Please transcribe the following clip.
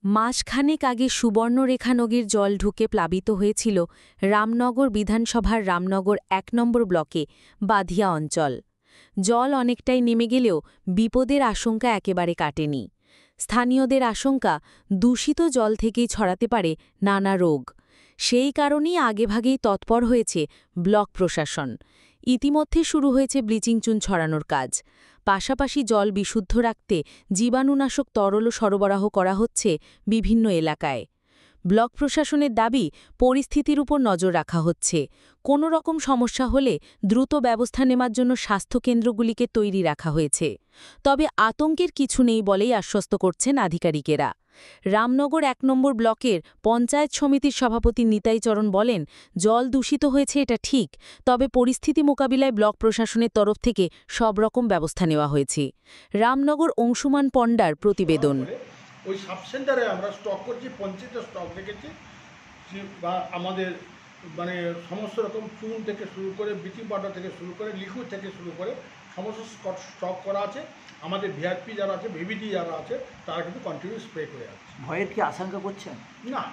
মাসখানেক আগে সুবর্ণরেখা নদীর জল ঢুকে প্লাবিত হয়েছিল রামনগর বিধানসভার রামনগর ১ নম্বর ব্লকে বাধিয়া অঞ্চল। জল অনেকটাই নেমে গেলেও বিপদের আশঙ্কা একেবারে কাটেনি। স্থানীয়দের আশঙ্কা, দূষিত জল থেকেই ছড়াতে পারে নানা রোগ। সেই কারণেই আগেভাগেই তৎপর হয়েছে ব্লক প্রশাসন। ইতিমধ্যে শুরু হয়েছে ব্লিচিং চুন ছড়ানোর কাজ। পাশাপাশি জল বিশুদ্ধ রাখতে জীবাণুনাশক তরলও সরবরাহ করা হচ্ছে বিভিন্ন এলাকায়। ব্লক প্রশাসনের দাবি, পরিস্থিতির উপর নজর রাখা হচ্ছে। কোনো রকম সমস্যা হলে দ্রুত ব্যবস্থা নেওয়ার জন্য স্বাস্থ্যকেন্দ্রগুলিকে তৈরি রাখা হয়েছে। তবে আতঙ্কের কিছু নেই বলেই আশ্বস্ত করছেন আধিকারিকেরা। রামনগর ১ নম্বর ব্লকের পঞ্চায়েত সমিতির সভাপতি নিতাই চরণ বলেন, জল দূষিত হয়েছে এটা ঠিক, তবে পরিস্থিতি মোকাবিলায় ব্লক প্রশাসনের তরফ থেকে সব রকম ব্যবস্থা নেওয়া হয়েছে। রামনগর অংশুমান পণ্ডার প্রতিবেদন। ওই সাব সেন্টারে আমরা স্টক করছি, পঞ্চায়েতের স্টক রেখেছি, বা আমাদের মানে সমস্ত রকম চুন থেকে শুরু করে ব্লিচিং পাউডার থেকে শুরু করে লিকুইড থেকে শুরু করে সমস্ত স্টক করা আছে। আমাদের ভিআরপি যারা আছে, ভিভিডি যারা আছে, তারা কিন্তু কন্টিনিউ স্প্রে করে আছে। ভয়ের কি আশঙ্কা করছেন? না,